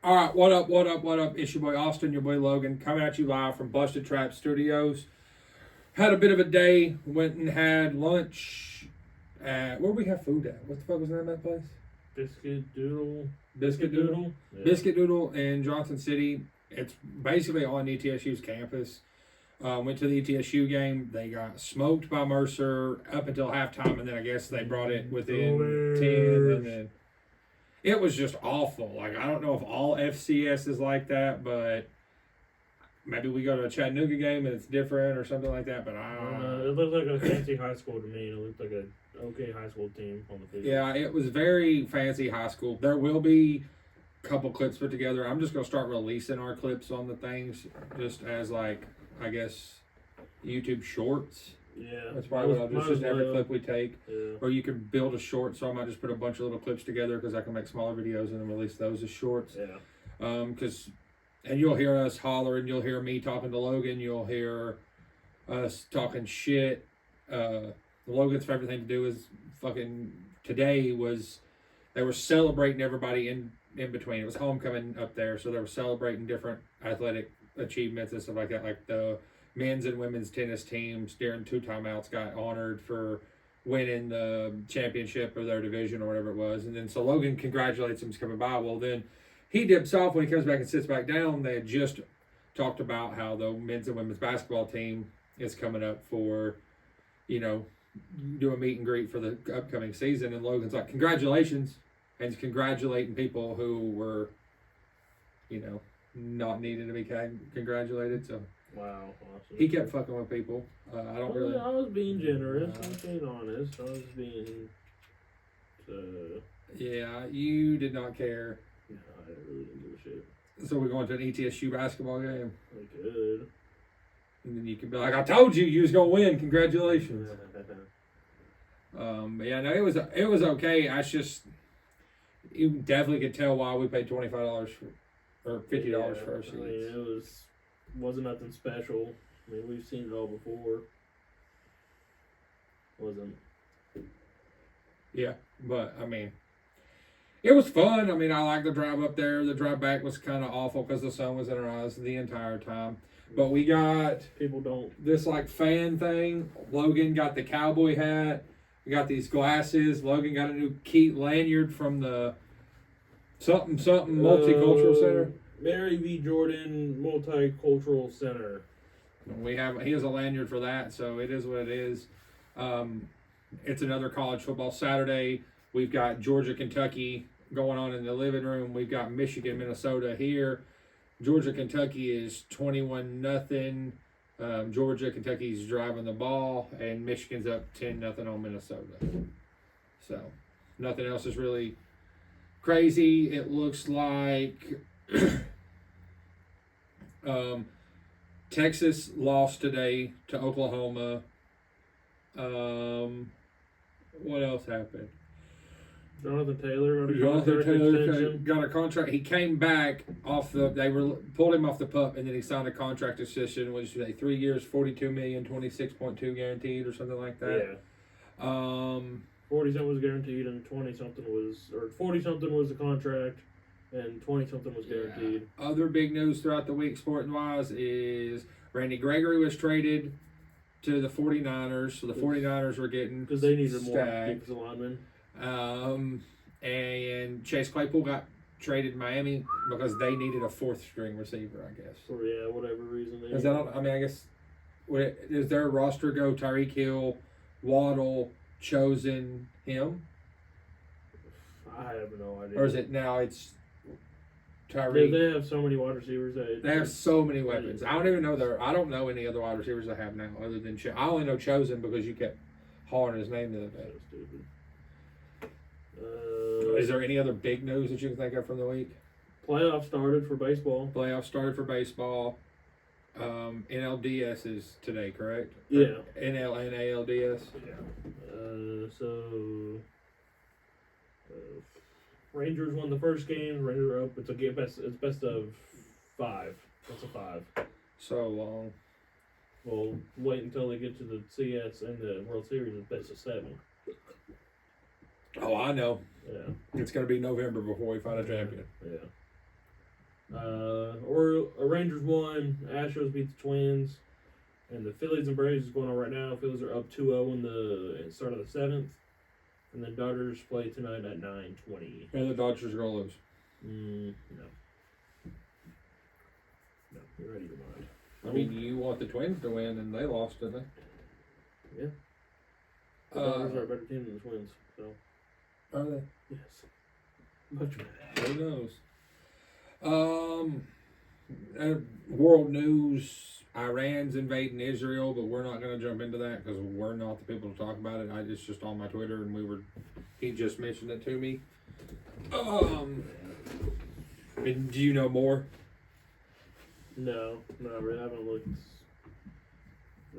All right, what up, what up, what up? It's your boy Austin, your boy Logan, coming at you live from Busted Trap Studios. Had a bit of a day, went and had lunch at, where we have food at? What the fuck was the name of that place? Biscuit Doodle. Yeah. Biscuit Doodle in Johnson City. It's basically on ETSU's campus. Went to the ETSU game. They got smoked by Mercer up until halftime, and then I guess they brought it within 10, and then it was just awful. Like, I don't know if all FCS is like that, but maybe we go to a Chattanooga game and it's different or something like that, but it looked like a fancy high school to me. It looked like a okay high school team on the field. Yeah, it was very fancy high school. There will be a couple clips put together. I'm just going to start releasing our clips on the things just as, like, I guess, YouTube shorts. Yeah. That's probably what I'll do. Just every clip we take. Yeah. Or you can build a short, so I might just put a bunch of little clips together because I can make smaller videos and then release those as shorts. Yeah. And you'll hear us hollering, you'll hear me talking to Logan, you'll hear us talking shit. Logan's favorite thing to do is today was, they were celebrating everybody in between. It was homecoming up there, so they were celebrating different athletic achievements and stuff like that. Like the men's and women's tennis teams during 2 timeouts got honored for winning the championship or their division or whatever it was. And then so Logan congratulates him coming by. Well, then he dips off when he comes back and sits back down. They had just talked about how the men's and women's basketball team is coming up for, do a meet and greet for the upcoming season. And Logan's like, congratulations. And he's congratulating people who were, not needing to be congratulated. So wow, awesome. He kept fucking with people. I was being generous. I was being honest. I was being. Yeah, you did not care. Yeah, I really didn't give a shit. So we're going to an ETSU basketball game. I could. And then you can be like, I told you was gonna win. Congratulations. But yeah, no, it was okay. You definitely could tell why we paid $25 or $50 for our seats. I mean, it wasn't nothing special. I mean, we've seen it all before. Wasn't. Yeah, but I mean, it was fun. I mean, I liked the drive up there. The drive back was kind of awful because the sun was in our eyes the entire time. But we got this like fan thing. Logan got the cowboy hat. We got these glasses. Logan got a new Keat lanyard from the something multicultural center. Mary V. Jordan Multicultural Center. He has a lanyard for that, so it is what it is. It's another college football Saturday. We've got Georgia, Kentucky going on in the living room. We've got Michigan, Minnesota here. Georgia, Kentucky is 21-0. Georgia, Kentucky's driving the ball, and Michigan's up 10-0 on Minnesota. So nothing else is really crazy. It looks like Texas lost today to Oklahoma. What else happened? Jonathan Taylor got a contract. He came back pulled him off the pup, and then he signed a contract extension, which is 3 years, $42 million, 26.2 guaranteed, or something like that. Yeah. 40-something was guaranteed, and 40-something was the contract, and 20-something was guaranteed. Yeah. Other big news throughout the week, sporting-wise, is Randy Gregory was traded to the 49ers, so the 49ers were getting because they needed more defensive linemen. And Chase Claypool got traded to Miami because they needed a 4th-string receiver, I guess. For whatever reason. I guess, is their roster go Tyreek Hill, Waddle, Chosen, him? I have no idea. Or is it now it's Tyreek? They have so many wide receivers. They have so many weapons. I don't even know I don't know any other wide receivers they have now other than I only know Chosen because you kept hollering his name the other day. So stupid. Is there any other big news that you can think of from the week? Playoffs started for baseball. NLDS is today, correct? Yeah. NL and ALDS. Yeah. Rangers won the first game. Rangers are up. It's best of 5. That's a 5. So long. Well, wait until they get to the CS and the World Series. It's best of 7. Oh, I know. Yeah. It's going to be November before we find a champion. Yeah. Or Rangers won. Astros beat the Twins. And the Phillies and Braves is going on right now. Phillies are up 2-0 in the start of the 7th. And the Dodgers play tonight at 9:20. And the Dodgers are going to lose. No. No, you're ready to mind. I mean, you want the Twins to win, and they lost, didn't they? Yeah. The Dodgers are a better team than the Twins, so. Are they? Yes. Much better. Who knows? World news, Iran's invading Israel, but we're not going to jump into that because we're not the people to talk about it. It's just on my Twitter, and he just mentioned it to me. And do you know more? No, not really. I haven't looked.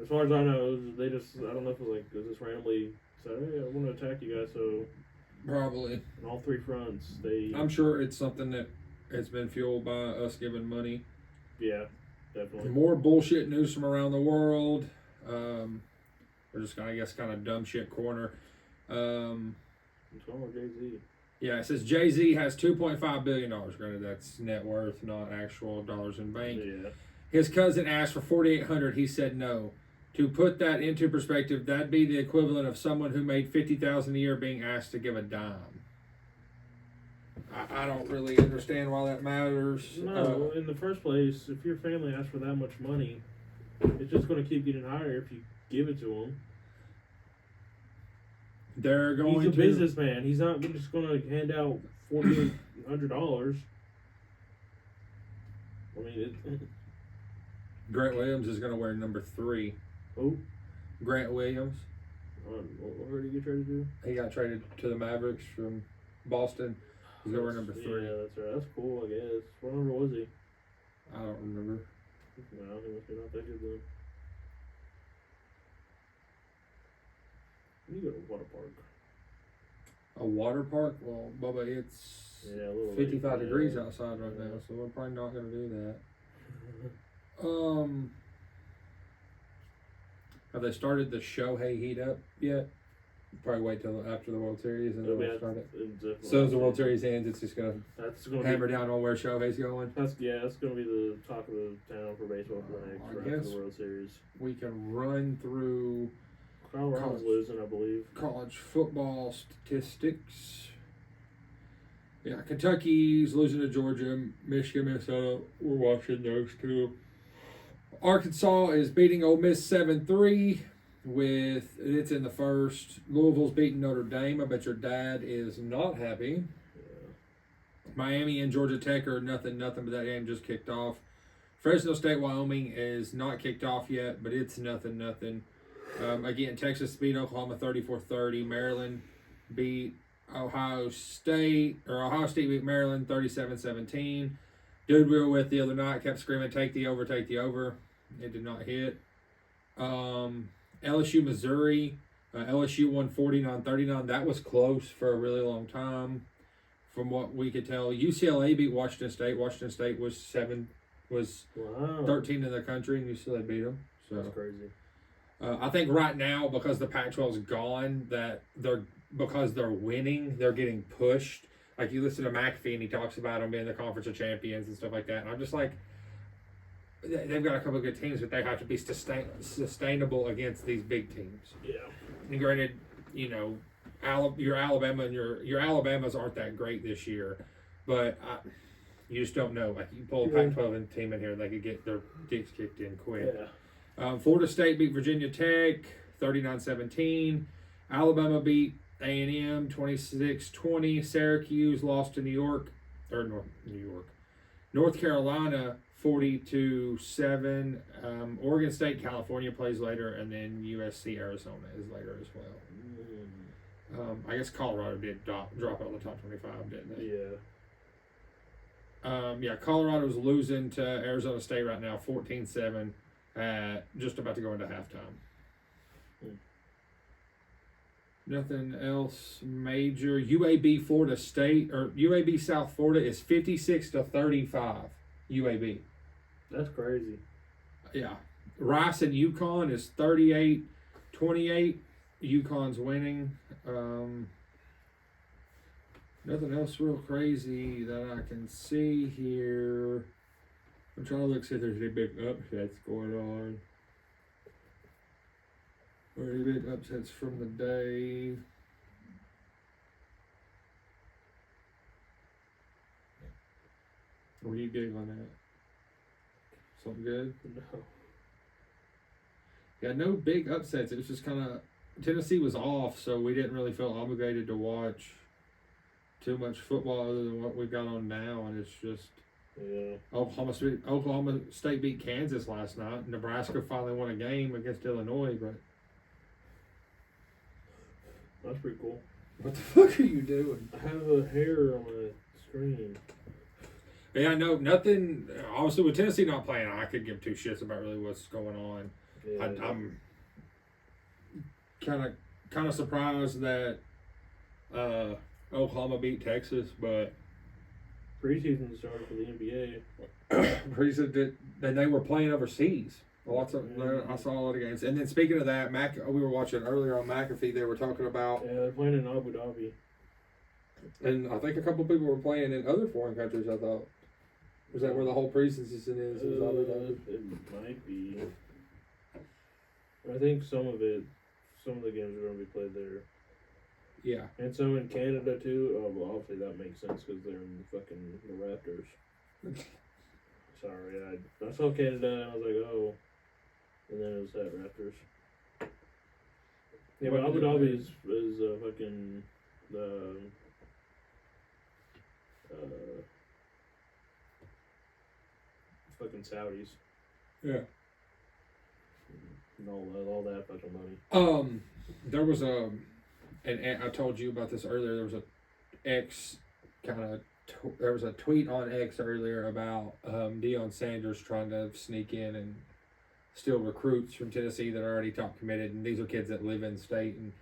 As far as I know, they just, I don't know if it was like, it just randomly said, hey, I want to attack you guys, so. Probably. On all 3 fronts, I'm sure it's something that it's been fueled by us giving money. Yeah, definitely. More bullshit news from around the world. We're just gonna, I guess, kind of dumb shit corner. What's wrong with Jay-Z? Yeah, it says Jay-Z has $2.5 billion. Granted, that's net worth, not actual dollars in bank. Yeah. His cousin asked for $4,800. He said no. To put that into perspective, that'd be the equivalent of someone who made $50,000 a year being asked to give a dime. I don't really understand why that matters. No, in the first place, if your family asks for that much money, it's just going to keep getting higher if you give it to them. They're going He's a businessman. He's not just going to hand out $4,800. I mean, Grant Williams is going to wear number 3. Who? Grant Williams. What did he get traded to? He got traded to the Mavericks from Boston. He's going to wear number 3. Yeah, that's right. That's cool, I guess. What number was he? I don't remember. No, he must be not that good then. You go to water park. A water park? Well, Bubba, it's 55 degrees outside right now, so we're probably not going to do that. Have they started the Shohei heat up yet? Probably wait till after the World Series and then we'll start it. So as the World Series ends, it's just going to hammer down on where Shohei's going. That's going to be the talk of the town for baseball for the next after the World Series. We can run through Colorado's losing, I believe. College football statistics. Yeah, Kentucky's losing to Georgia. Michigan, Minnesota, we're watching those two. Arkansas is beating Ole Miss 7-3. It's in the first. Louisville's beating Notre Dame. I bet your dad is not happy. Yeah. Miami and Georgia Tech are nothing, but that game just kicked off. Fresno State, Wyoming is not kicked off yet, but it's nothing. Again, Texas beat Oklahoma 34-30. Maryland beat Ohio State beat Maryland 37-17. Dude we were with the other night kept screaming, take the over. It did not hit. LSU, Missouri. LSU won 49-39. That was close for a really long time from what we could tell. UCLA beat Washington State. Washington State was 13 in the country, and UCLA beat them. So that's crazy. I think right now, because the Pac-12 is gone, because they're winning, they're getting pushed. Like, you listen to McAfee, and he talks about them being the Conference of Champions and stuff like that. And I'm just like, they've got a couple of good teams, but they have to be sustainable against these big teams. Yeah. And granted, your Alabama and your Alabamas aren't that great this year, but you just don't know. Like, you pull a Pac-12 team in here, they could get their dicks kicked in quick. Yeah. Florida State beat Virginia Tech 39-17. Alabama beat A&M 26-20. Syracuse lost to North Carolina 40-7. Oregon State, California plays later, and then USC, Arizona is later as well. I guess Colorado did drop out of the top 25, didn't they? Yeah. Colorado's losing to Arizona State right now, 14-7, just about to go into halftime. Nothing else major. UAB Florida State, or UAB South Florida is 56-35. UAB. That's crazy. Yeah. Rice and UConn is 38-28. UConn's winning. Nothing else real crazy that I can see here. I'm trying to look see if there's any big upsets going on. Or any big upsets from the day. Were you big on that? Something good? No. Yeah, no big upsets. It was just kind of Tennessee was off, so we didn't really feel obligated to watch too much football other than what we got on now, and it's just Oklahoma State beat Kansas last night. Nebraska finally won a game against Illinois, but that's pretty cool. What the fuck are you doing? I have a hair on my screen. Yeah, no, nothing. Obviously, with Tennessee not playing, I could give two shits about really what's going on. Yeah. I'm kind of surprised that Oklahoma beat Texas, but preseason started for the NBA. preseason did, and they were playing overseas. Lots of I saw a lot of games. And then speaking of that, we were watching earlier on McAfee. They were talking about they're playing in Abu Dhabi, and I think a couple of people were playing in other foreign countries. I thought was that where the whole preseason is? Abu Dhabi? It might be. I think some of the games are going to be played there. Yeah. And some in Canada too. Oh, well, obviously that makes sense because they're in fucking the Raptors. Sorry, I saw Canada and I was like, oh. And then it was that Raptors. Yeah, but Abu Dhabi is fucking the fucking Saudis. Yeah. And all that fucking money. There was and I told you about this earlier. There was there was a tweet on X earlier about Deion Sanders trying to sneak in and steal recruits from Tennessee that are already top committed, and these are kids that live in state. And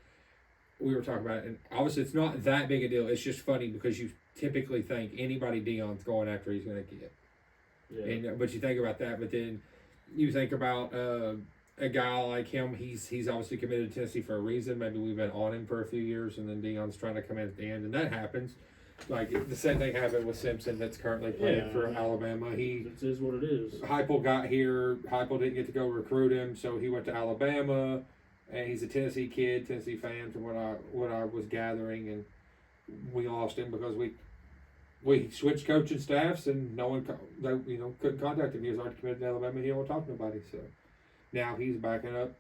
we were talking about it, and obviously it's not that big a deal. It's just funny because you typically think anybody Deion's going after, he's going to get. Yeah. But you think about that, but then you think about a guy like him. He's obviously committed to Tennessee for a reason. Maybe we've been on him for a few years, and then Deion's trying to come in at the end, and that happens. Like the same thing happened with Simpson, that's currently playing for Alabama. It is what it is. Heupel got here. Heupel didn't get to go recruit him, so he went to Alabama, and he's a Tennessee kid, Tennessee fan, from what I was gathering, and we lost him because we switched coaching staffs, and no one couldn't contact him. He was already committed to Alabama. He don't talk to nobody, so now he's backing up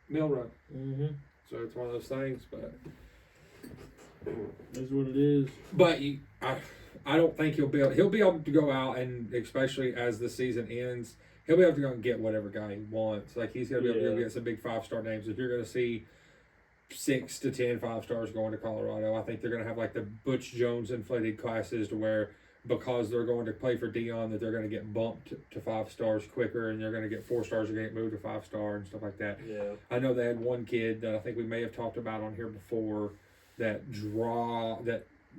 Milroe. Mm-hmm. So it's one of those things, but. That's what it is. But I don't think he'll be able to go out, and especially as the season ends, he'll be able to go and get whatever guy he wants. Like he's gonna be able to go get some big 5-star names. If you're gonna see 6 to 10 5-stars going to Colorado, I think they're gonna have like the Butch Jones inflated classes to where because they're going to play for Deion that they're gonna get bumped to 5 stars quicker, and they're gonna get 4 stars and get moved to 5-star and stuff like that. Yeah. I know they had one kid that I think we may have talked about on here before that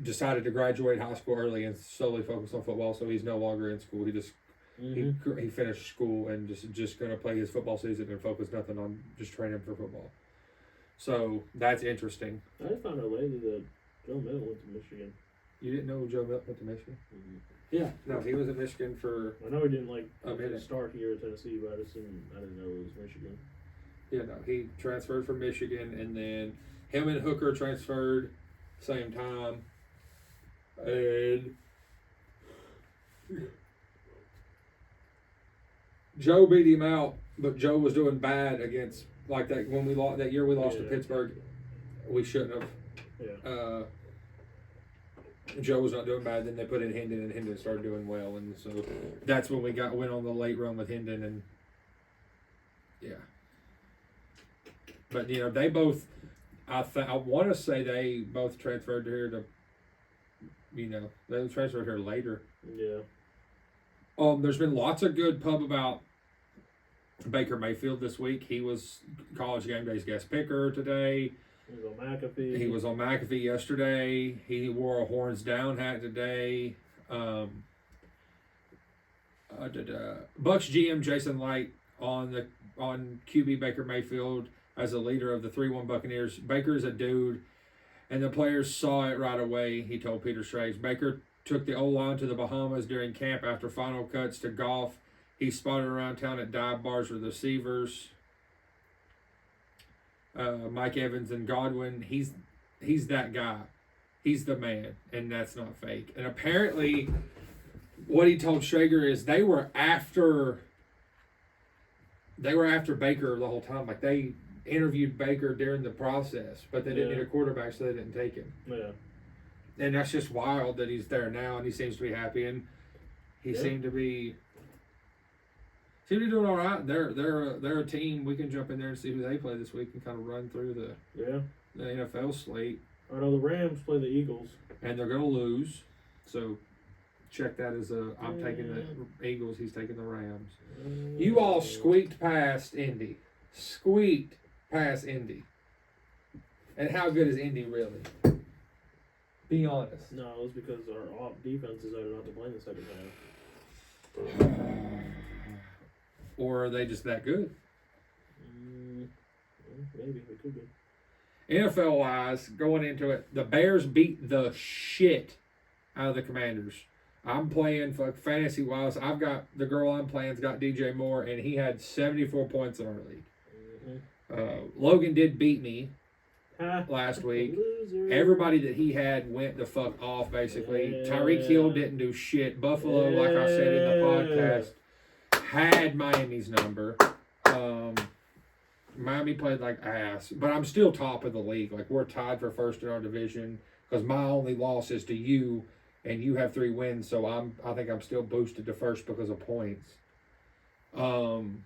decided to graduate high school early and solely focus on football, so he's no longer in school. He just he finished school and just going to play his football season and focus nothing on just training for football. So that's interesting. I found out lately that Joe Milton went to Michigan. You didn't know Joe Milton went to Michigan? Mm-hmm. Yeah, no, he was in Michigan for. I know he didn't start here at Tennessee, but I didn't know it was Michigan. Yeah, no, he transferred from Michigan, and then him and Hooker transferred same time, and Joe beat him out, but Joe was doing bad against like that when we lost that year. We lost to Pittsburgh. We shouldn't have. Yeah. Joe was not doing bad. Then they put in Hendon, and Hendon started doing well, and so that's when we went on the late run with Hendon, and yeah. But they both. I want to say they both transferred here to. They transferred here later. Yeah. There's been lots of good pub about Baker Mayfield this week. He was College Game Day's guest picker today. He was on McAfee. He was on McAfee yesterday. He wore a horns down hat today. Bucks GM Jason Light on QB Baker Mayfield as a leader of the 3-1 Buccaneers. Baker is a dude. and the players saw it right away, he told Peter Schrags. Baker took the O-line to the Bahamas during camp after final cuts to golf. He spotted around town at dive bars with receivers. Mike Evans and Godwin, he's that guy. He's the man, and that's not fake. And apparently, what he told Schrager is they were after Baker the whole time. Like, they interviewed Baker during the process, but they didn't need a quarterback, so they didn't take him. Yeah. And that's just wild that he's there now, and he seems to be happy, and he seemed to be doing all right. They're a team. We can jump in there and see who they play this week and kind of run through the NFL slate. I know the Rams play the Eagles, and they're gonna lose, so check that as I'm taking the Eagles. He's taking the Rams. You all squeaked past Indy. And how good is Indy really? Be honest. No, it was because our defense decided not to play in the second half. Or are they just that good? Maybe it could be. NFL wise, going into it, the Bears beat the shit out of the Commanders. I'm playing for fantasy wise. I've got the girl I'm playing's got DJ Moore, and he had 74 points in our league. Logan did beat me last week. Loser. Everybody that he had went the fuck off, basically. Tyreek Hill didn't do shit. Buffalo, like I said in the podcast, had Miami's number. Miami played like ass, but I'm still top of the league. Like, we're tied for first in our division because my only loss is to you, and you have 3 wins. So I think I'm still boosted to first because of points. And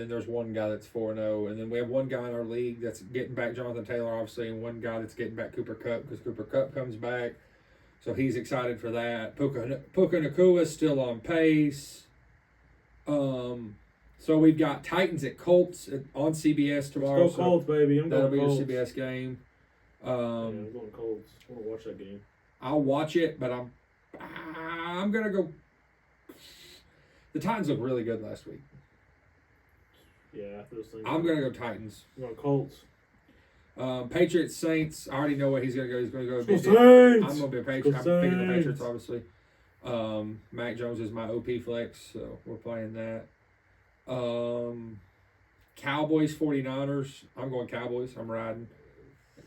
then there's one guy that's 4-0, and then we have one guy in our league that's getting back Jonathan Taylor, obviously, and one guy that's getting back Cooper Kupp because Cooper Kupp comes back, so he's excited for that. Puka Nakua's still on pace. So we've got Titans at Colts on CBS tomorrow. Let's go Colts, baby. That'll be Colts. a CBS game. I'm going Colts. I want to watch that game. I'll watch it, but I'm gonna go. The Titans looked really good last week. Yeah, after this thing. I'm gonna go Titans. I'm going Colts. Patriots Saints. I already know what he's gonna go. He's gonna go. Saints. I'm gonna be a Patriot. I'm Saints. picking the Patriots, obviously. Mac Jones is my OP flex, so we're playing that. Cowboys 49ers. I'm going Cowboys. I'm riding.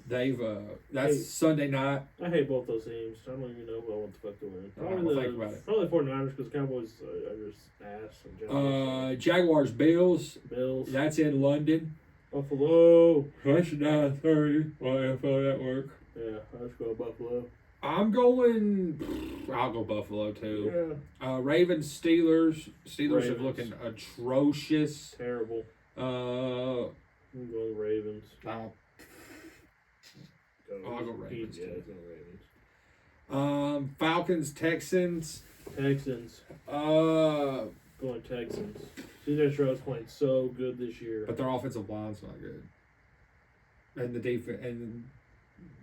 That's Sunday night. I hate both those teams. I don't even know who I want the fuck to win. Think about it. Probably 49ers because Cowboys are just ass in general. Jaguars Bills. Bills. That's in London. Buffalo. That's 9:30 on NFL Network. Yeah, let's go Buffalo. I'll go Buffalo too. Yeah. Ravens Steelers. Steelers are Ravens. looking atrocious. Terrible. I'm going Ravens. I'll go Ravens. Yeah, it's going Ravens. Falcons Texans. Texans. Going Texans. CJ Stroud's playing so good this year. But their offensive line's not good. And the defense and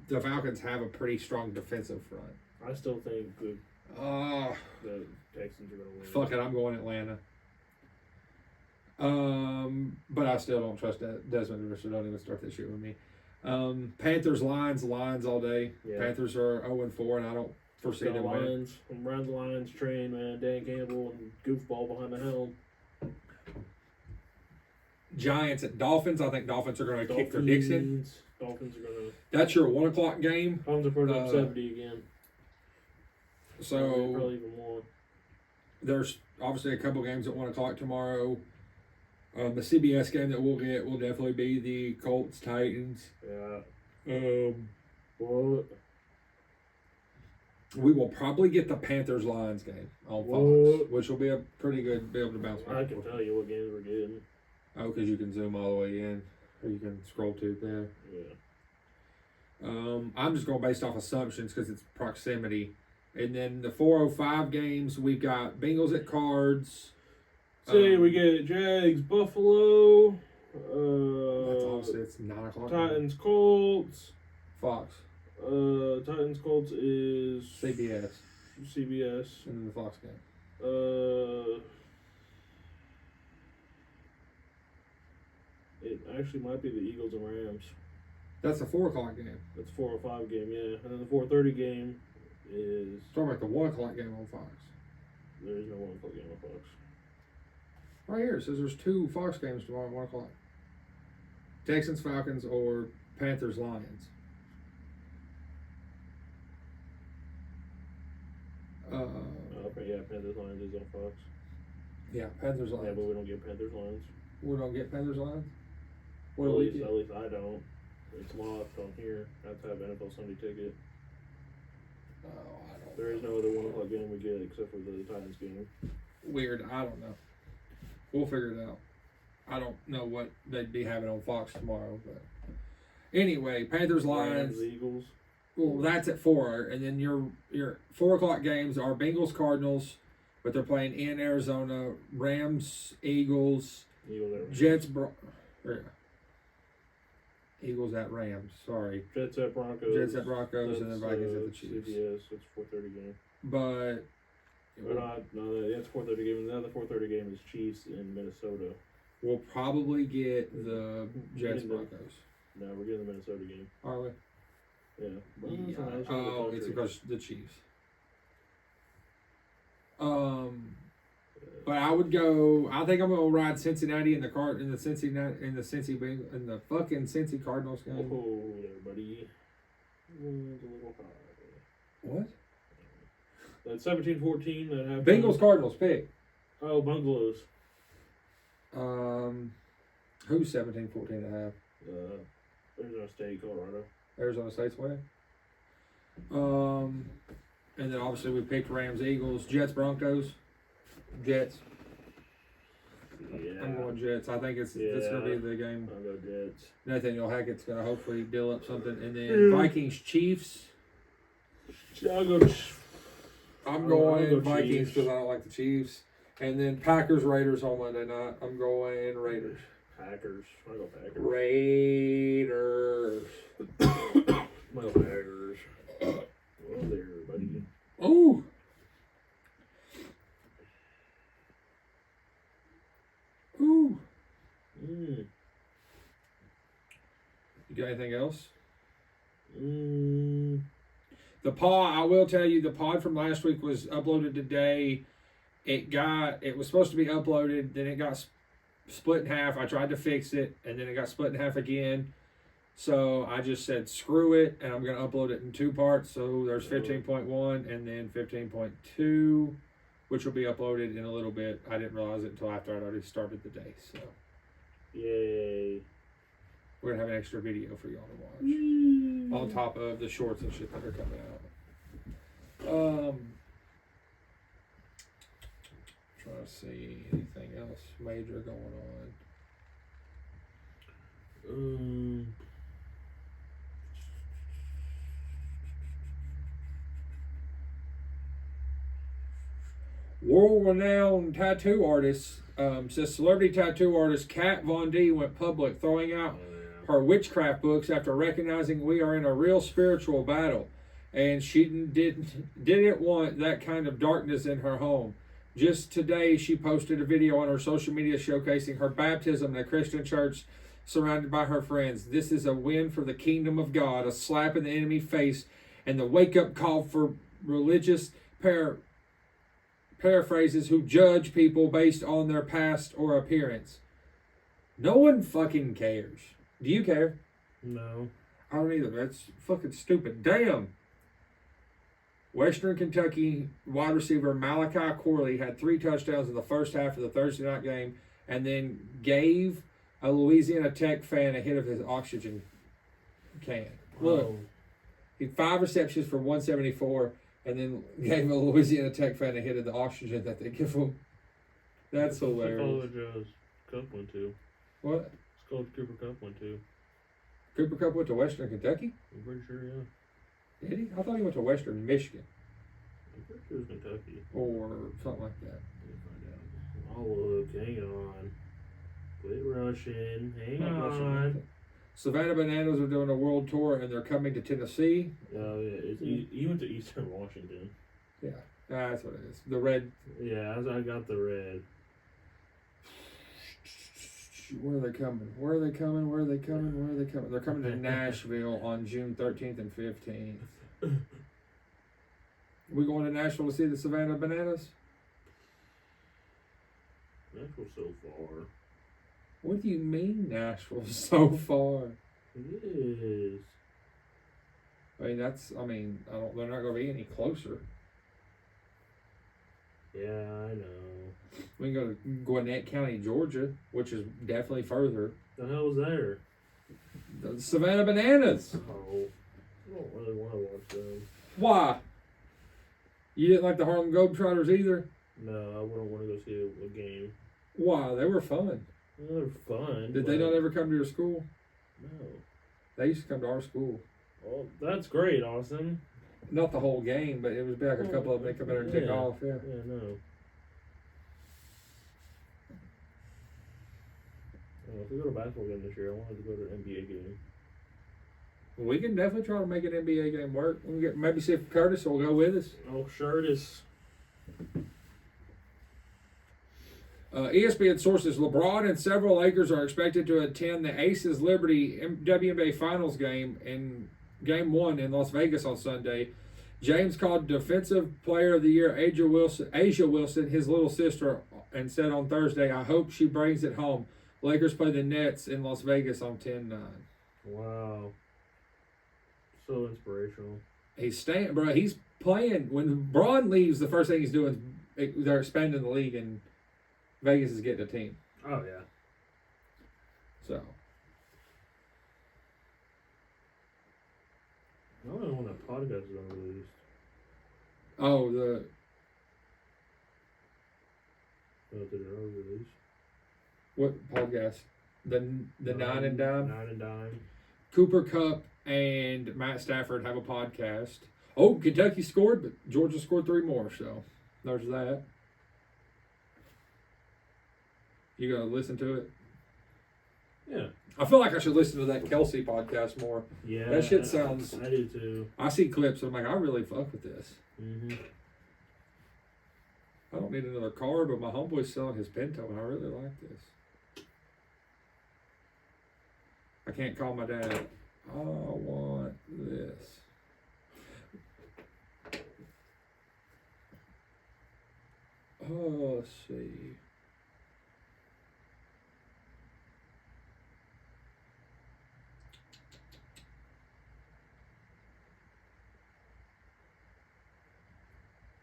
the Falcons have a pretty strong defensive front. I still think the Texans are going to win. Fuck it, I'm going Atlanta. But I still don't trust that Desmond Ritter. Don't even start this shit with me. Panthers Lions all day. Yeah. Panthers are 0-4, and I don't foresee them winning. Lions. I'm around the Lions train, man. Dan Campbell and goofball behind the helm. Giants at Dolphins. I think Dolphins are going to kick their dicks in. Dolphins are going to. That's your 1 o'clock game. Dolphins are putting up 70 again. So probably even more. There's obviously a couple games at 1 o'clock tomorrow. The CBS game that we'll get will definitely be the Colts Titans. Yeah. What? We will probably get the Panthers Lions game on Fox, What? which will be a pretty good. Be able to bounce back. I can tell you what games we're getting. Oh, because you can zoom all the way in, or you can scroll to there. Yeah. I'm just going based off assumptions because it's proximity. And then the 4:05 games, we've got Bengals at Cards. Say we get Jags, Buffalo. That's obviously it's 9 o'clock. Titans, Colts. Fox. Titans, Colts is CBS. CBS. And then the Fox game. It actually might be the Eagles and Rams. That's a 4 o'clock game. That's 4 or 5 game, yeah. And then the 4:30 game is. Talking about the 1 o'clock game on Fox. There is no 1 o'clock game on Fox. Right here, it says there's 2 Fox games tomorrow at 1 o'clock. Texans, Falcons, or Panthers, Lions. Yeah, Panthers Lions is on Fox. Yeah, Panthers, Lions. Yeah, but we don't get Panthers Lions. We don't get Panthers, Lions? What At do we least, get? at least I don't. It's lost on here. I have to have NFL Sunday ticket. Oh, I don't There is no other 1 o'clock game we get except for the Titans game. Weird. I don't know. We'll figure it out. I don't know what they'd be having on Fox tomorrow, but anyway, Panthers, Lions. Rams, Eagles. Well, that's at 4, and then your 4 o'clock games are Bengals, Cardinals, but they're playing in Arizona. Rams, Eagles, Jets, Eagles at Rams. Sorry, Jets at Broncos. Jets at Broncos, and then Vikings at the Chiefs. CBS. It's 4:30 game. But Or not? No, that's 4:30 game. And the other 4:30 game is Chiefs in Minnesota. we'll probably get the Jets, Broncos. No, we're getting the Minnesota game. Are we? Yeah. Yeah. That's Oh, it's because the Chiefs. But I would go. I think I'm gonna ride Cincinnati in the fucking Cincy Cardinals game. Oh, there, buddy. A little high. What? That's 17-14. That happened. Bengals Cardinals pick. Oh, Bungalows. Who's 17-14 and a half? Arizona State, Colorado. Arizona State's winning. And then obviously we picked Rams, Eagles, Jets, Broncos. Jets. Yeah. I'm going Jets. I think it's gonna be the game. I'll go Jets. Nathaniel Hackett's gonna hopefully deal up something, and then Vikings, Chiefs. I'll go. I'm going go Vikings Chiefs. because I don't like the Chiefs, and then Packers, Raiders on Monday night. I'm going Raiders. Packers. I'll go Packers. Raiders. I'll go Packers. Oh, there, buddy. Ooh. Ooh. Mm. You got anything else? Mm. The pod, I will tell you, the pod from last week was uploaded today. It was supposed to be uploaded, then it got split in half. I tried to fix it, and then it got split in half again. So I just said, screw it, and I'm going to upload it in 2 parts. So there's 15.1 and then 15.2, which will be uploaded in a little bit. I didn't realize it until after I'd already started the day. So Yay. we're going to have an extra video for y'all to watch on top of the shorts and shit that are coming out. Trying to see anything else major going on. World-renowned tattoo artist says celebrity tattoo artist Kat Von D went public throwing out her witchcraft books after recognizing we are in a real spiritual battle, and she didn't want that kind of darkness in her home. Just today, she posted a video on her social media showcasing her baptism in a Christian church surrounded by her friends. This is a win for the kingdom of God, a slap in the enemy's face, and the wake-up call for religious paraphrases who judge people based on their past or appearance. No one fucking cares. Do you care? No. I don't either. That's fucking stupid. Damn. Western Kentucky wide receiver Malachi Corley had 3 touchdowns in the first half of the Thursday night game, and then gave a Louisiana Tech fan a hit of his oxygen can. Look, he had 5 receptions for 174, and then gave a Louisiana Tech fan a hit of the oxygen that they give him. That's hilarious. College Cup went to. What? It's called Cooper Cup went to. Cooper Cup went to Western Kentucky? I'm pretty sure, yeah. Did he? I thought he went to Western Michigan. I'm pretty sure it was Kentucky. Or something like that. Let me find out. Oh, look, hang on. Quit rushing. Hang on. Savannah Bananas are doing a world tour, and they're coming to Tennessee. Oh, yeah. He went to Eastern Washington. Yeah, that's what it is. The red. Yeah, I got the red. Where are they coming? Where are they coming? Where are they coming? Where are they coming? They're coming to Nashville on June 13th and 15th. We going to Nashville to see the Savannah Bananas? Nashville's so far. What do you mean Nashville's so far? It is. I mean, they're not going to be any closer. Yeah, I know. We can go to Gwinnett County, Georgia, which is definitely further. The hell was there? The Savannah Bananas. Oh, I don't really want to watch them. Why? You didn't like the Harlem Globetrotters either? No, I wouldn't want to go see a game. Why? They were fun. Well, they're fun. Did they not ever come to your school? No. They used to come to our school. Well, that's great, Austin. Not the whole game, but it was like a couple of them. They come in and take off. Yeah. Yeah, no. If we go to a basketball game this year, I wanted to go to an NBA game. We can definitely try to make an NBA game work. We can maybe see if Curtis will go with us. Oh, sure it is. ESPN sources: LeBron and several Lakers are expected to attend the Aces Liberty WNBA Finals game in Game 1 in Las Vegas on Sunday. James called Defensive Player of the Year Asia Wilson his little sister and said on Thursday, "I hope she brings it home." Lakers play the Nets in Las Vegas on 10-9. Wow. So inspirational. He's playing. When LeBron leaves, the first thing he's doing is they're expanding the league, and Vegas is getting a team. Oh, yeah. So. I don't know when that podcast is released. Oh, Did it already release? what podcast? The Nine and Dime? Nine and Dime. Cooper Kupp and Matt Stafford have a podcast. Oh, Kentucky scored, but Georgia scored 3 more, so there's that. You gonna listen to it? Yeah. I feel like I should listen to that Kelsey podcast more. Yeah. That shit sounds... I do too. I see clips, and I'm like, I really fuck with this. Mm-hmm. I don't need another car, but my homeboy's selling his Pinto, and I really like this. I can't call my dad. I want this. Oh, let's see.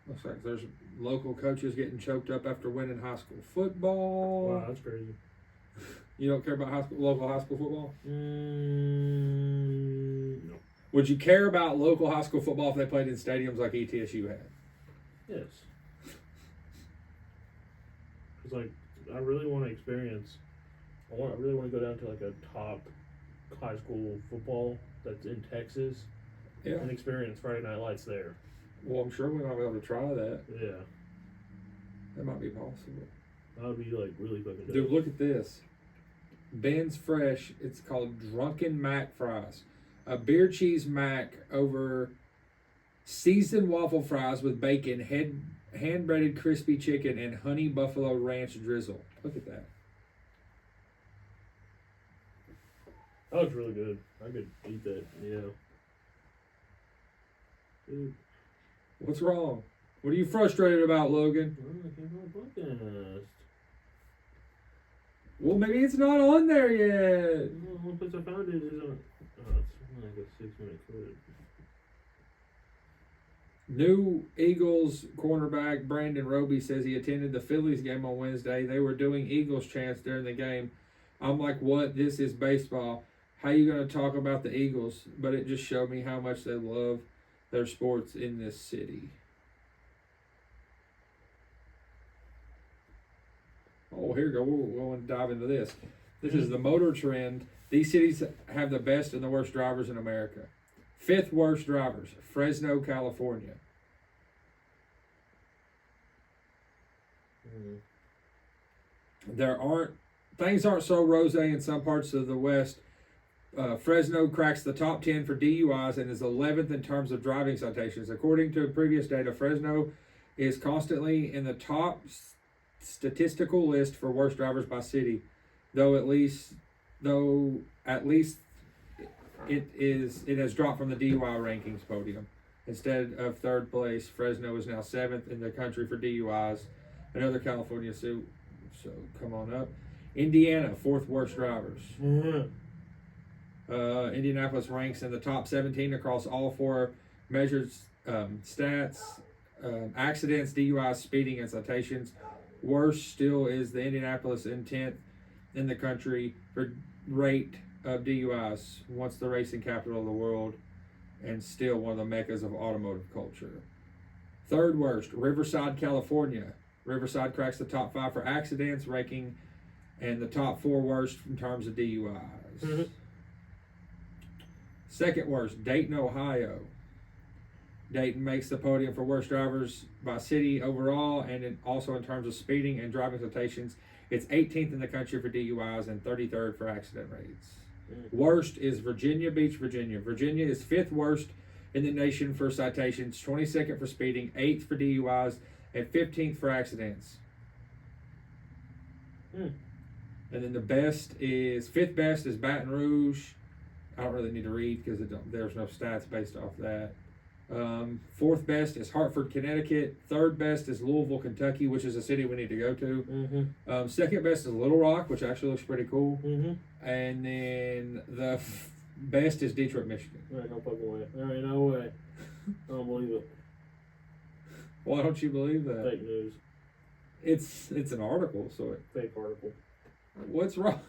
Looks like there's local coaches getting choked up after winning high school football. Wow, that's crazy. You don't care about local high school football? No. Would you care about local high school football if they played in stadiums like ETSU had? Yes. Because, like, I really want to experience... I really want to go down to, like, a top high school football that's in Texas. Yeah. And experience Friday Night Lights there. Well, I'm sure we might be able to try that. Yeah. That might be possible. That would be, like, really fucking dope. Dude, look at this. Ben's Fresh. It's called Drunken Mac Fries. A beer cheese mac over seasoned waffle fries with bacon, hand-breaded crispy chicken, and honey buffalo ranch drizzle. Look at that. That looks really good. I could eat that, yeah. Dude. What's wrong? What are you frustrated about, Logan? I can't find a podcast. Well, maybe it's not on there yet. No, one place I found it is on... Oh, it's like a 6-minute clip. New Eagles cornerback Brandon Roby says he attended the Phillies game on Wednesday. They were doing Eagles chants during the game. I'm like, what? This is baseball. How you going to talk about the Eagles? But it just showed me how much they love their sports in this city. Oh, here we go. We're going to dive into this. This is the motor trend. These cities have the best and the worst drivers in America. 5th worst drivers, Fresno, California. Things aren't so rosé in some parts of the West. Fresno cracks the top 10 for DUIs and is 11th in terms of driving citations. According to previous data, Fresno is constantly in the top statistical list for worst drivers by city. though at least it has dropped from the DUI rankings podium. Instead of third place, Fresno is now 7th in the country for DUIs. Another California suit, so come on up. Indiana, 4th worst drivers. Indianapolis ranks in the top 17 across all 4 measured stats: accidents, DUIs, speeding, and citations. Worst still is the Indianapolis in 10th in the country for rate of DUIs, once the racing capital of the world, and still one of the meccas of automotive culture. 3rd worst, Riverside, California. Riverside cracks the top 5 for accidents, ranking and the top 4 worst in terms of DUIs. 2nd worst, Dayton, Ohio. Dayton makes the podium for worst drivers by city overall, and also in terms of speeding and driving citations. It's 18th in the country for DUIs and 33rd for accident rates. Worst is Virginia Beach, Virginia. Virginia is 5th worst in the nation for citations, 22nd for speeding, 8th for DUIs, and 15th for accidents. And then the 5th best is Baton Rouge. I don't really need to read because there's no stats based off that. 4th best is Hartford, Connecticut. 3rd best is Louisville, Kentucky, which is a city we need to go to. 2nd best is Little Rock, which actually looks pretty cool. And then the best is Detroit, Michigan. All right, no fucking way. All right, no way. I don't believe it. Why don't you believe that? Fake news. It's an article, so Fake article. what's wrong?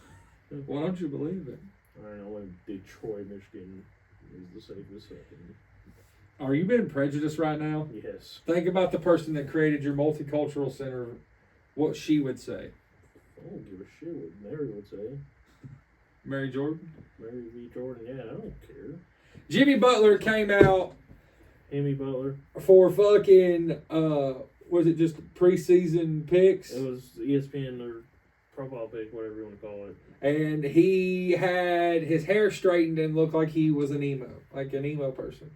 Why don't you believe it? I don't know when Detroit, Michigan is the safest second. Are you being prejudiced right now? Yes. Think about the person that created your multicultural center, what she would say. I don't give a shit what Mary would say. Mary Jordan? Mary V. Jordan, yeah, I don't care. Jimmy Butler came out Amy Butler. for fucking, was it just preseason picks? It was ESPN or profile pic, whatever you want to call it. And he had his hair straightened and looked like he was an emo person.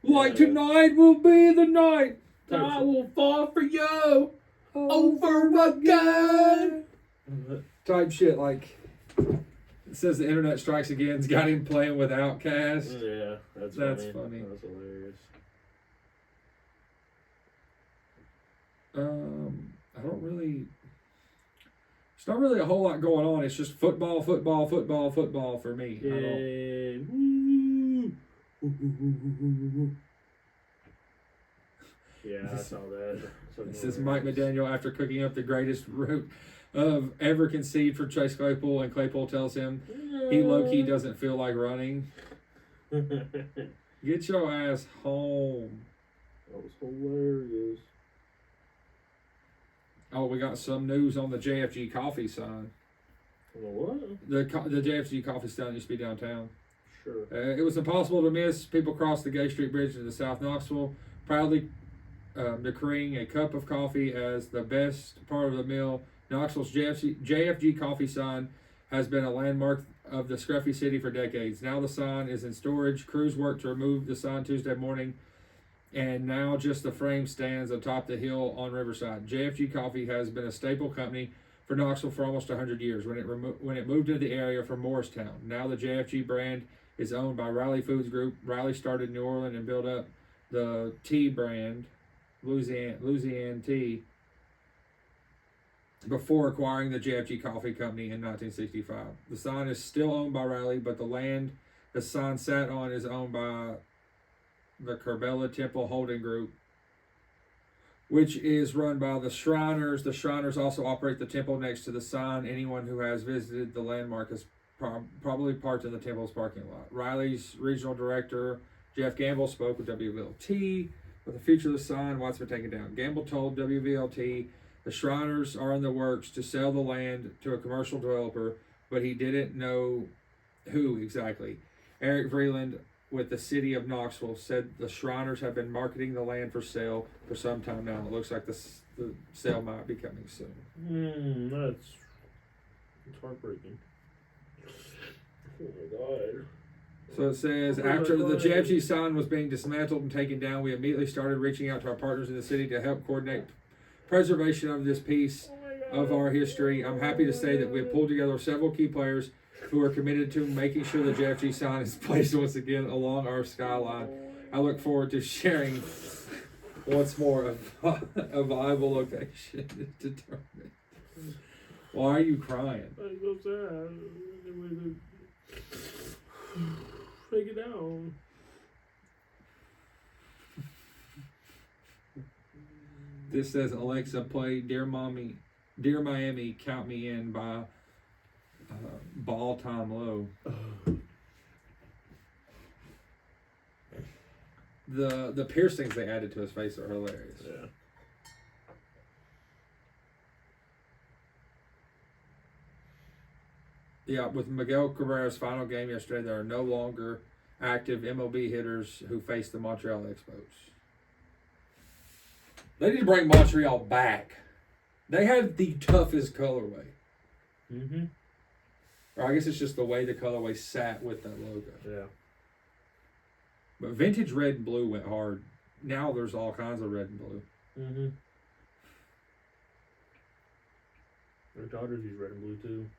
Like tonight will be the night that I will fall for you over again. Type shit, like it says the internet strikes again's got him playing with Outkast. Yeah, that's funny. That's hilarious. I don't really. It's not really a whole lot going on. It's just football for me. Yay! Yeah, I saw that. This is Mike McDaniel after cooking up the greatest route of ever conceived for Chase Claypool, and Claypool tells him he low-key doesn't feel like running. Get your ass home. That was hilarious. Oh, we got some news on the JFG coffee sign. What? The JFG coffee sign used to be downtown. Sure. It was impossible to miss. People crossed the Gay Street Bridge into South Knoxville, proudly decreeing a cup of coffee as the best part of the meal. Knoxville's JFG coffee sign has been a landmark of the scruffy city for decades. Now the sign is in storage. Crews worked to remove the sign Tuesday morning, and now just the frame stands atop the hill on Riverside. JFG Coffee has been a staple company for Knoxville for almost 100 years when it moved into the area from Morristown. Now the JFG brand is owned by Riley Foods Group. Riley started in New Orleans and built up the tea brand, Louisiana Tea, before acquiring the JFG Coffee Company in 1965. The sign is still owned by Riley, but the land the sign sat on is owned by the Kerbella Temple Holding Group, which is run by the Shriners. The Shriners also operate the temple next to the sign. Anyone who has visited the landmark has probably parked in the temple's parking lot. Riley's regional director, Jeff Gamble, spoke with WVLT with the future of the sign, why it's been taken down. Gamble told WVLT the Shriners are in the works to sell the land to a commercial developer, but he didn't know who exactly. Eric Vreeland with the city of Knoxville said the Shriners have been marketing the land for sale for some time now. It looks like the sale might be coming soon. That's heartbreaking. Oh my God. So it says, after the JFG sign was being dismantled and taken down, we immediately started reaching out to our partners in the city to help coordinate preservation of this piece. Oh my of our history, I'm happy to say that we have pulled together several key players who are committed to making sure the JFG sign is placed once again along our skyline. I look forward to sharing once more a viable location is determined. Why are you crying? I'm so sad. Take it down. This says Alexa, play Dear Mommy, Dear Miami, Count Me In by Ball Time Low. The piercings they added to his face are hilarious. Yeah. Yeah, with Miguel Cabrera's final game yesterday, there are no longer active MLB hitters who face the Montreal Expos. They need to bring Montreal back. They have the toughest colorway. Mm-hmm. Or I guess it's just the way the colorway sat with that logo. Yeah. But vintage red and blue went hard. Now there's all kinds of red and blue. Mm-hmm. Our daughters use red and blue too.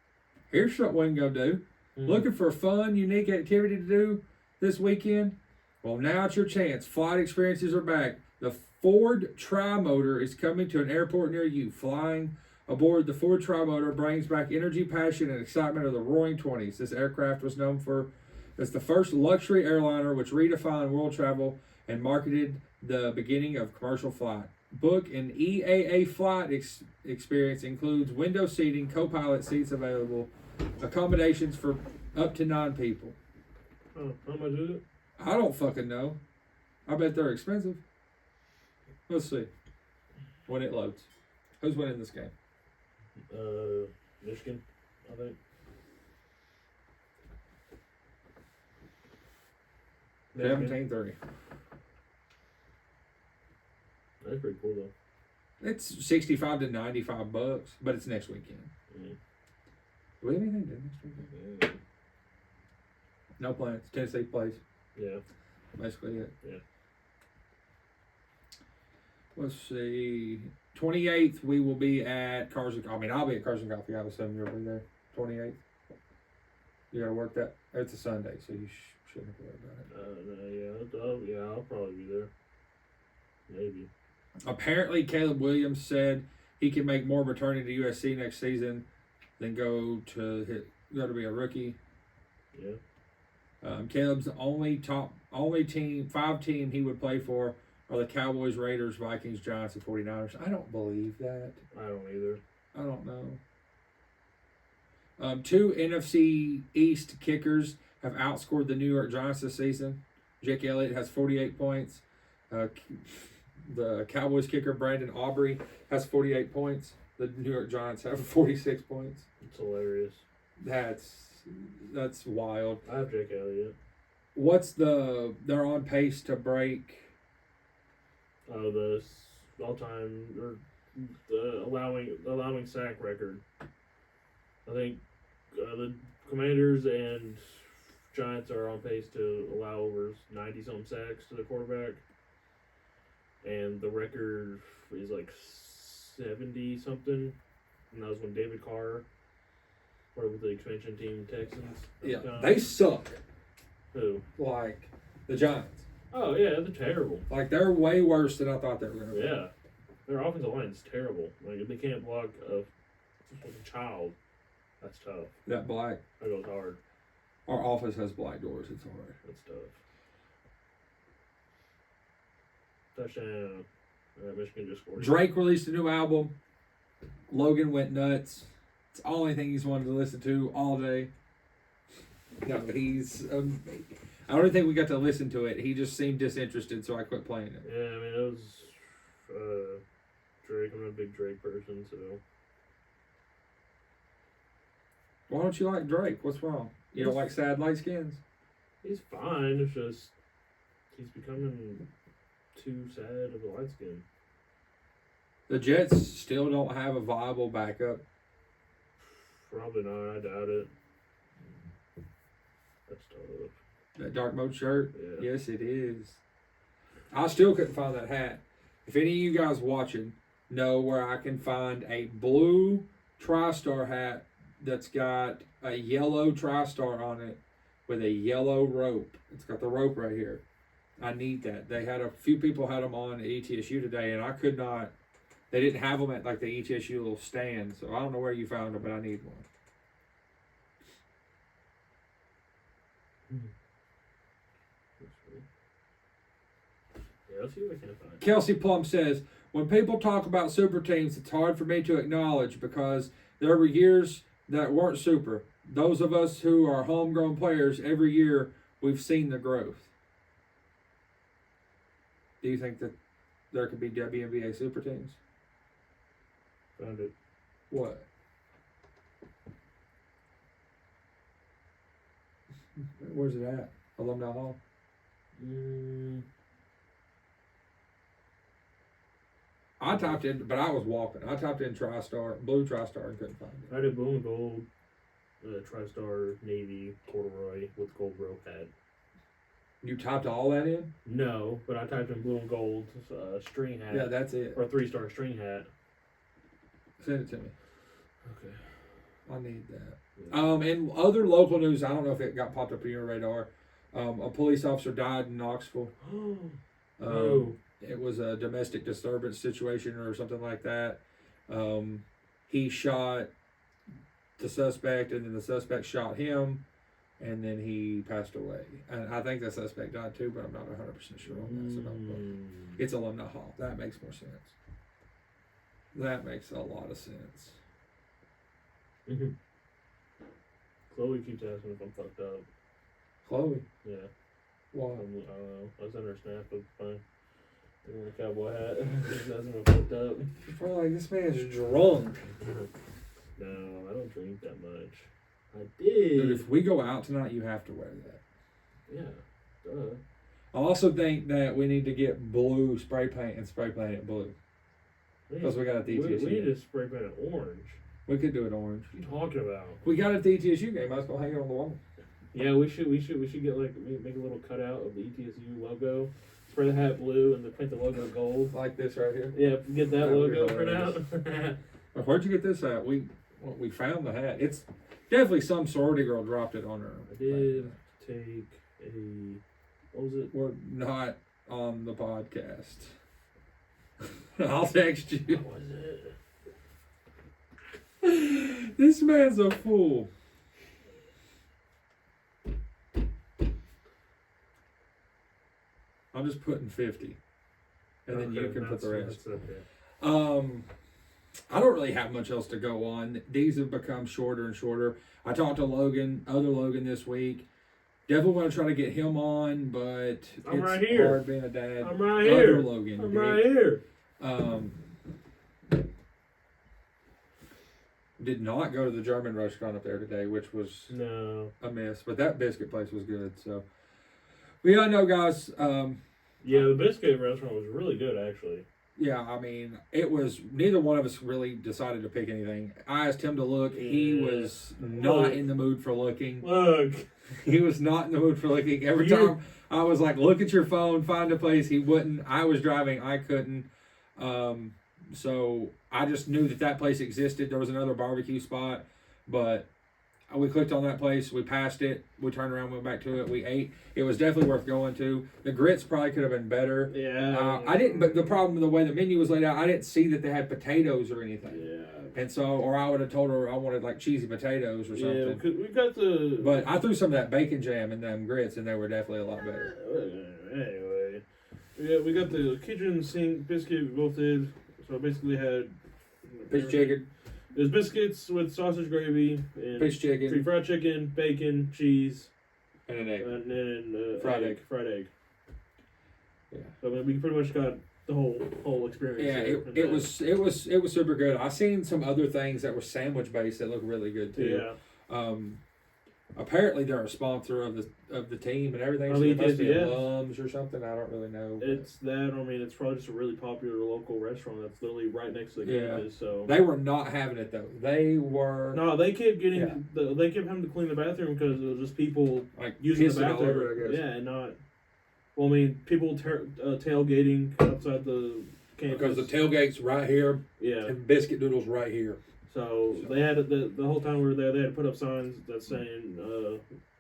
Here's what we can go do. Mm-hmm. Looking for a fun, unique activity to do this weekend? Well, now it's your chance. Flight experiences are back. The Ford Tri-Motor is coming to an airport near you. Flying aboard the Ford Tri-Motor brings back energy, passion, and excitement of the Roaring 20s. This aircraft was known as the first luxury airliner which redefined world travel and marketed the beginning of commercial flight. Book an EAA flight experience includes window seating, co-pilot seats available, accommodations for up to 9 people. Oh, how much is it? I don't fucking know. I bet they're expensive. Let's see when it loads. Who's winning this game? Michigan, I think. Michigan. 17-3. That's pretty cool though. It's $65 to $95, but it's next weekend. Mm. Do we have anything to do next weekend? Yeah. No plans. Tennessee plays. Yeah. Basically it. Yeah. Let's see. 28th, we will be at Carson. I mean, I'll be at Carson Coffee. I have a 7-year-old be there. 28th. You gotta work that. It's a Sunday, so you shouldn't worry about it. I'll probably be there. Maybe. Apparently, Caleb Williams said he can make more returning to USC next season than go to be a rookie. Yeah. Caleb's only 5 team he would play for are the Cowboys, Raiders, Vikings, Giants, and 49ers. I don't believe that. I don't either. I don't know. 2 NFC East kickers have outscored the New York Giants this season. Jake Elliott has 48 points. The Cowboys kicker Brandon Aubrey has 48 points. The New York Giants have 46 points. It's hilarious. That's wild. I have Jake Elliott. They're on pace to break The all-time or the allowing sack record. I think the Commanders and Giants are on pace to allow over 90-something sacks to the quarterback. And the record is like 70-something. And that was when David Carr played with the expansion team Texans. Yeah, they suck. Who? Like the Giants. Oh, yeah, they're terrible. Like, they're way worse than I thought they were going to be. Yeah. Their offensive line is terrible. Like, if they can't block a child, that's tough. That black. That goes hard. Our office has black doors. It's hard. That's tough. Touchdown. Michigan just scored. Drake released a new album. Logan went nuts. It's the only thing he's wanted to listen to all day. No, but I don't think we got to listen to it. He just seemed disinterested, so I quit playing it. Yeah, I mean, it was Drake. I'm a big Drake person, so. Why don't you like Drake? What's wrong? You don't like sad light skins? He's fine. It's just he's becoming too sad of a light skin. The Jets still don't have a viable backup. Probably not. I doubt it. That's tough. That dark mode shirt? Yeah. Yes, it is. I still couldn't find that hat. If any of you guys watching know where I can find a blue TriStar hat that's got a yellow TriStar on it with a yellow rope. It's got the rope right here. I need that. They had a few people had them on ETSU today, and I could not. They didn't have them at like the ETSU little stand, so I don't know where you found them, but I need one. Yeah, let's see what I can find. Kelsey Plum says, when people talk about super teams, it's hard for me to acknowledge because there were years that weren't super. Those of us who are homegrown players, every year we've seen the growth. Do you think that there could be WNBA super teams? Found it. What? Where's it at? Alumni Hall? I typed in, but I was walking. I typed in TriStar, blue TriStar, and couldn't find it. I did blue and gold, TriStar, navy, corduroy with gold rope hat. You typed all that in? No, but I typed in blue and gold string hat. Yeah, that's it. Or 3-star string hat. Send it to me. Okay. I need that. Yeah. And other local news, I don't know if it got popped up on your radar. A police officer died in Knoxville. Oh. It was a domestic disturbance situation or something like that. He shot the suspect, and then the suspect shot him, and then he passed away. And I think the suspect died too, but I'm not 100% sure on that. So don't look. It's Alumni Hall. That makes more sense. That makes a lot of sense. Mm-hmm. Chloe keeps asking if I'm fucked up. Chloe? Yeah. Why? I don't know. I was under a snap, but fine. I wear a cowboy hat. She's asking if I'm fucked up. Bro, like, this man's drunk. No, I don't drink that much. I Dude, did. if we go out tonight, you have to wear that. Yeah. Duh. I also think that we need to get blue spray paint and spray paint it blue. Because we got a DTSU. We need to spray paint it orange. We could do it orange. What are you talking about? We got a DTSU game. I was gonna hang it on the wall. Yeah, we should get like make a little cutout of the ETSU logo. Spray the hat blue and paint the logo gold. Like this right here. Yeah, get that That'd be logo print out. Where'd you get this at? We found the hat. It's definitely some sorority girl dropped it on her. I did take a. What was it? We're not on the podcast. I'll text you. What was it? This man's a fool. I'm just putting 50. And then you can put the rest. That's okay. I don't really have much else to go on. These have become shorter and shorter. I talked to other Logan this week. Definitely want to try to get him on, but I'm it's right here. hard being a dad. I'm right Other here. Logan. I'm right here. Did not go to the German restaurant up there today, which was No. a miss. But that biscuit place was good. So, but yeah, I know, guys. Yeah, the biscuit restaurant was really good, actually. Yeah, I mean, it was, neither one of us really decided to pick anything. I asked him to look. He was not in the mood for looking. Look. He was not in the mood for looking. Every time I was like, look at your phone, find a place, he wouldn't. I was driving, I couldn't. So I just knew that place existed. There was another barbecue spot, but we clicked on that place. We passed it. We turned around, went back to it. We ate. It was definitely worth going to. The grits probably could have been better. Yeah. I didn't, but the problem, the way the menu was laid out, I didn't see that they had potatoes or anything. Yeah. And so, or I would have told her I wanted like cheesy potatoes or something. Yeah, we got the. But I threw some of that bacon jam in them grits, and they were definitely a lot better. Anyway, we got the kitchen sink biscuit. We both did. So I basically had Fish chicken. There's biscuits with sausage gravy and Fish chicken. fried chicken, bacon, cheese, And an egg. and then Fried egg. Fried egg. Yeah. So I mean, we pretty much got the whole experience. Yeah, there. it was super good. I seen some other things that were sandwich based that look really good too. Yeah. Apparently they're a sponsor of the team and everything. I So mean, they must be yeah. alums or something. I don't really know. But It's that. I mean, it's probably just a really popular local restaurant that's literally right next to the Yeah. campus. So they were not having it though. They were no, they kept getting Yeah. they kept having to clean the bathroom because it was just people like using the pissing all bathroom. over, I guess. Yeah, and not. Well, I mean, people tailgating outside the Because the tailgate's right here, yeah, and biscuit noodles right here. so they had the whole time we were there. They had to put up signs that saying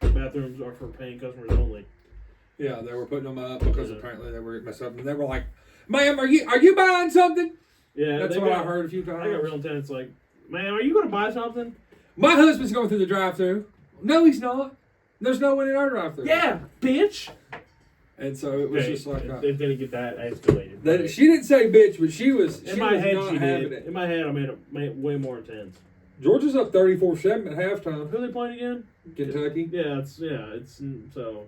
bathrooms are for paying customers only. Yeah, they were putting them up because apparently they were messed up, and they were like, "Ma'am, are you buying something?" Yeah, that's what I heard a few times. I got real intense. Like, "Ma'am, are you going to buy something?" My husband's going through the drive-thru. No, he's not. There's no one in our drive-thru. Yeah, bitch. And so it was just like they didn't get that escalated. She didn't say bitch, but she was. In my head, not she having did. it. In my head, I made it way more intense. Georgia's up 34-7 at halftime. Who are they playing again? Kentucky. Yeah, it's so.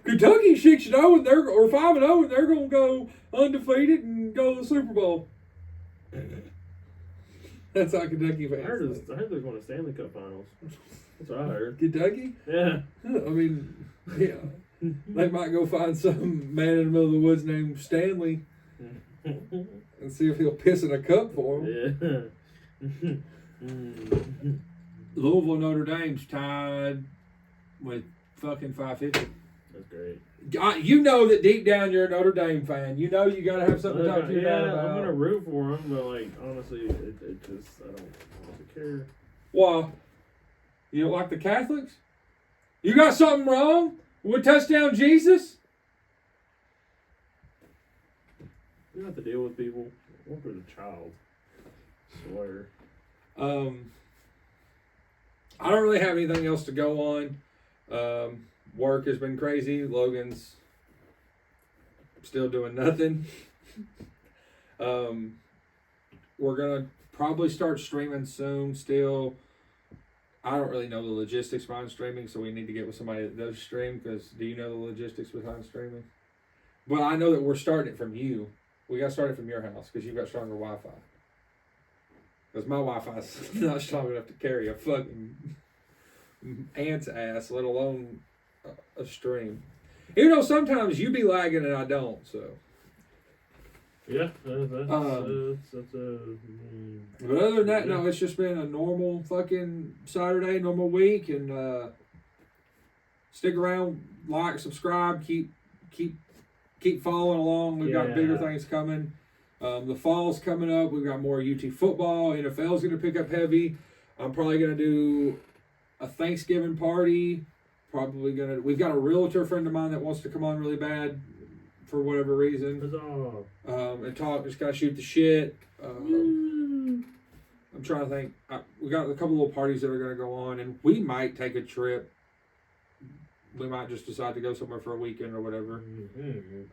Kentucky 6-0 and they're 5-0 and they're gonna go undefeated and go to the Super Bowl. That's how Kentucky fans. I heard they're going to Stanley Cup Finals. That's what I heard. Kentucky? Yeah. I mean, yeah. They might go find some man in the middle of the woods named Stanley and see if he'll piss in a cup for him. Yeah. Louisville Notre Dame's tied with fucking 550. That's great. You know that deep down you're a Notre Dame fan. You know you got to have something to talk to your dad about. I'm gonna root for him, but like honestly, it just I don't care. Why? You don't like the Catholics? You got something wrong with touchdown Jesus? You don't have to deal with people. Work with a child. I swear. I don't really have anything else to go on. Work has been crazy. Logan's still doing nothing. We're going to probably start streaming soon still. I don't really know the logistics behind streaming, so we need to get with somebody that does stream, because do you know the logistics behind streaming? But I know that we're starting it from you. We got to start it from your house because you've got stronger Wi-Fi. Because my Wi-Fi's not strong enough to carry a fucking ant's ass, let alone a stream. Even though sometimes you be lagging and I don't, so. Yeah, that's But other than that, no, it's just been a normal fucking Saturday, normal week, and stick around, like, subscribe, keep following along. We've got bigger things coming. The fall's coming up. We've got more UT football. NFL's going to pick up heavy. I'm probably going to do a Thanksgiving party. We've got a realtor friend of mine that wants to come on really bad for whatever reason. And talk, just gotta shoot the shit. I'm trying to think. We got a couple little parties that are gonna go on, and we might take a trip. We might just decide to go somewhere for a weekend or whatever.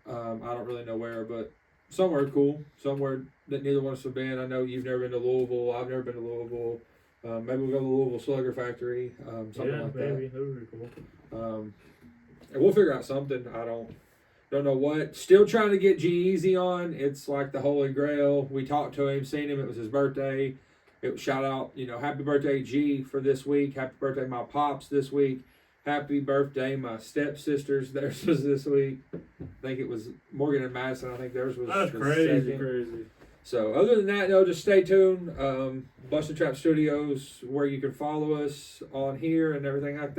I don't really know where, but somewhere cool, somewhere that neither one of us have been. I know you've never been to Louisville. I've never been to Louisville. Maybe we'll go to the Louisville Slugger Factory, something like that. That would be cool. And we'll figure out something. I don't know what. Still trying to get G-Eazy on. It's like the holy grail. We talked to him, seen him. It was his birthday. It was shout out, happy birthday G for this week. Happy birthday my pops this week. Happy birthday my stepsisters. Theirs was this week. I think it was Morgan and Madison. I think theirs was. That's crazy. So other than that, no, just stay tuned. Busted Trap Studios, where you can follow us on here and everything like that.